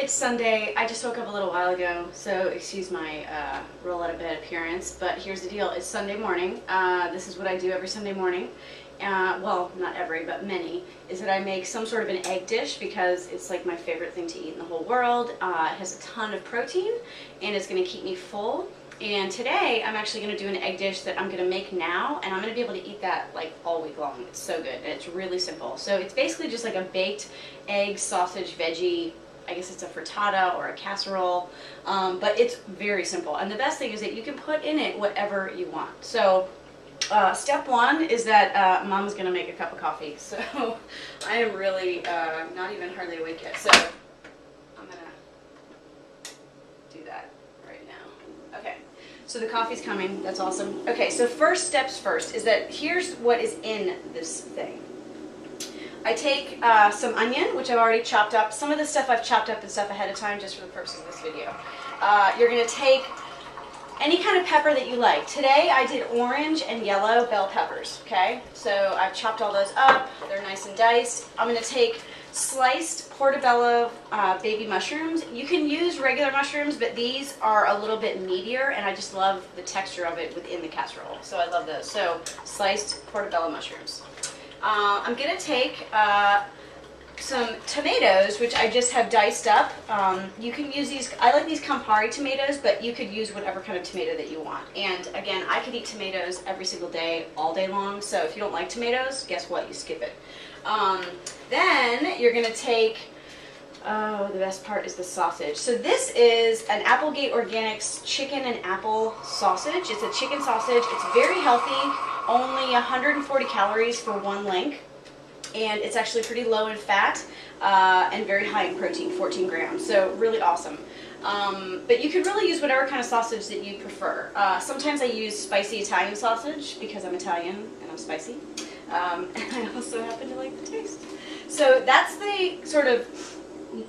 it's Sunday. I just woke up a little while ago, so excuse my roll out of bed appearance, but here's the deal. It's Sunday morning. This is what I do every Sunday morning. Well, not every, but many, is that I make some sort of an egg dish because it's like my favorite thing to eat in the whole world. It has a ton of protein, and it's going to keep me full. And today, I'm actually going to do an egg dish that I'm going to make now, and I'm going to be able to eat that like all week long. It's so good, and it's really simple. So it's basically just like a baked egg, sausage, veggie, I guess it's a frittata or a casserole, but it's very simple. And the best thing is that you can put in it whatever you want. So step one is that Mom's going to make a cup of coffee. So I am really not even hardly awake yet. So I'm going to do that right now. Okay, so the coffee's coming. That's awesome. Okay, so first steps first is that here's what is in this thing. I take some onion, which I've already chopped up. Some of the stuff I've chopped up and stuff ahead of time just for the purpose of this video. You're going to take any kind of pepper that you like. Today I did orange and yellow bell peppers, okay? So I've chopped all those up. They're nice and diced. I'm going to take sliced portobello baby mushrooms. You can use regular mushrooms, but these are a little bit meatier, and I just love the texture of it within the casserole. So I love those. So sliced portobello mushrooms. I'm going to take some tomatoes, which I just have diced up. You can use these, I like these Campari tomatoes, but you could use whatever kind of tomato that you want. And again, I could eat tomatoes every single day, all day long, so if you don't like tomatoes, guess what? You skip it. Then you're going to take, oh, the best part is the sausage. So this is an Applegate Organics chicken and apple sausage. It's a chicken sausage. It's very healthy. Only 140 calories for one link, and it's actually pretty low in fat and very high in protein, 14 grams, so really awesome. But you can really use whatever kind of sausage that you prefer. Sometimes I use spicy Italian sausage because I'm Italian and I'm spicy, and I also happen to like the taste. So that's the sort of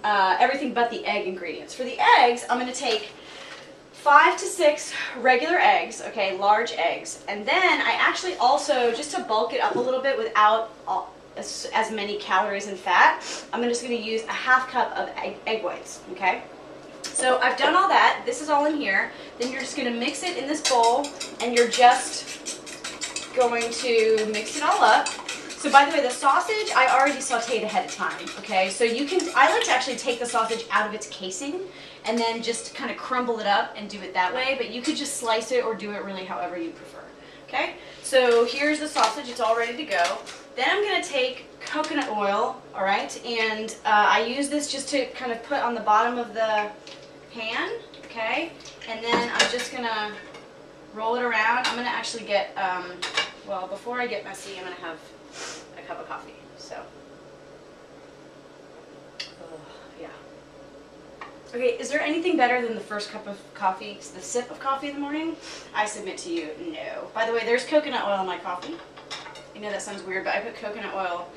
everything but the egg ingredients. For the eggs, I'm going to take 5 to 6 regular eggs, okay, large eggs, and then I actually also, just to bulk it up a little bit without as many calories and fat, I'm just going to use a half cup of egg whites, okay? So I've done all that. This is all in here. Then you're just going to mix it in this bowl, and you're just going to mix it all up. So by the way, the sausage I already sauteed ahead of time, okay? So you can, I like to actually take the sausage out of its casing and then just kind of crumble it up and do it that way, but you could just slice it or do it really however you prefer, okay? So here's the sausage, it's all ready to go. Then I'm gonna take coconut oil, all right? And I use this just to kind of put on the bottom of the pan, okay? And then I'm just gonna roll it around. I'm gonna actually get, well, before I get messy, I'm gonna have a cup of coffee, so. Yeah. Okay, is there anything better than the first cup of coffee, the sip of coffee in the morning? I submit to you, no. By the way, there's coconut oil in my coffee. I know that sounds weird, but I put coconut oil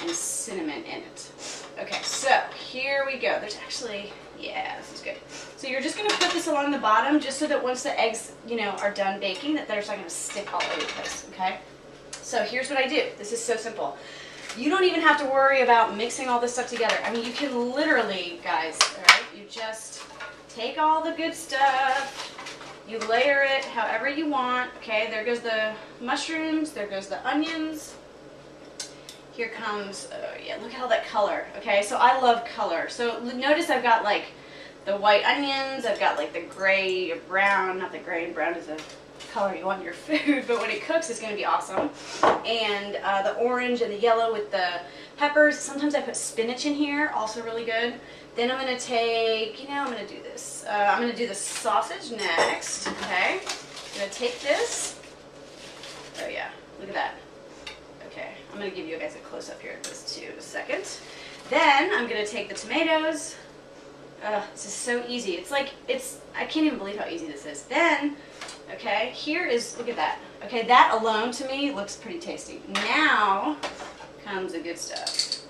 and cinnamon in it. Okay, so here we go. There's actually, yeah, this is good. So you're just going to put this along the bottom just so that once the eggs, you know, are done baking, that they're just not going to stick all over the place, okay? So here's what I do. This is so simple. You don't even have to worry about mixing all this stuff together. I mean, you can literally, guys, all right, you just take all the good stuff, you layer it however you want, okay? There goes the mushrooms, there goes the onions. Here comes, oh yeah, look at all that color, okay? So I love color. So notice I've got like the white onions, I've got like the gray, brown, not the gray and brown is a color you want in your food, but when it cooks it's going to be awesome. And the orange and the yellow with the peppers. Sometimes I put spinach in here, also really good. Then I'm going to take, I'm going to do this. I'm going to do the sausage next, okay? I'm going to take this. Oh yeah, look at that. Okay, I'm going to give you guys a close-up here of this too in a second. Then I'm going to take the tomatoes. This is so easy. It's like, I can't even believe how easy this is. Then, okay, here is, look at that. Okay, that alone to me looks pretty tasty. Now comes the good stuff.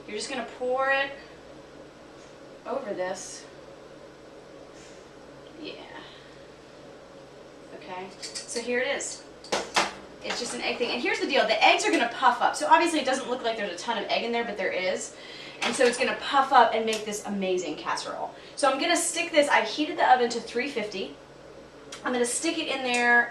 You're just going to pour it over this. Yeah. Okay, so here it is. It's just an egg thing. And here's the deal. The eggs are going to puff up. So obviously it doesn't look like there's a ton of egg in there, but there is. And so it's gonna puff up and make this amazing casserole. So I'm gonna stick this, I've heated the oven to 350. I'm gonna stick it in there,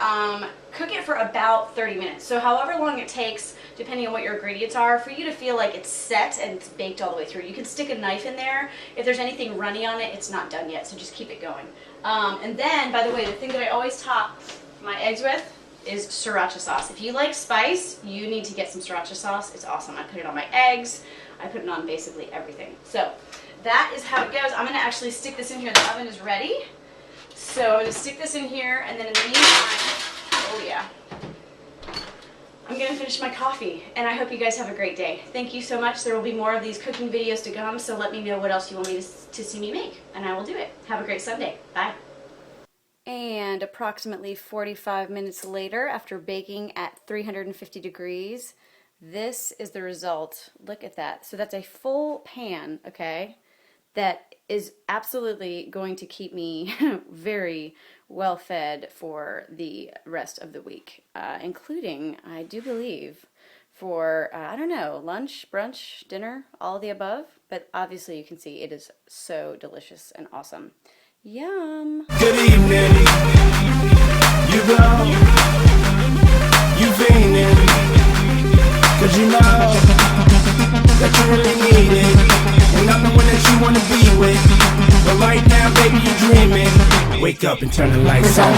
cook it for about 30 minutes. So however long it takes, depending on what your ingredients are, for you to feel like it's set and it's baked all the way through. You can stick a knife in there. If there's anything runny on it, it's not done yet, so just keep it going. And then, by the way, the thing that I always top my eggs with is sriracha sauce. If you like spice, you need to get some sriracha sauce. It's awesome. I put it on my eggs. I put it on basically everything. So that is how it goes. I'm gonna actually stick this in here. The oven is ready. So I'm going to stick this in here, and then in the meantime, oh yeah, I'm going to finish my coffee, and I hope you guys have a great day. Thank you so much. There will be more of these cooking videos to come, so let me know what else you want me to see me make, and I will do it. Have a great Sunday. Bye. And approximately 45 minutes later, after baking at 350 degrees, this is the result. Look at that. So that's a full pan, okay? That is absolutely going to keep me very well fed for the rest of the week, including, I do believe, for, I don't know, lunch, brunch, dinner, all of the above. But obviously you can see it is so delicious and awesome. Yum! Good evening. You go. You feeling. 'Cause you know that you really need it. And I'm the one that you wanna be with. But right now, baby, you're dreaming. Wake up and turn the lights on.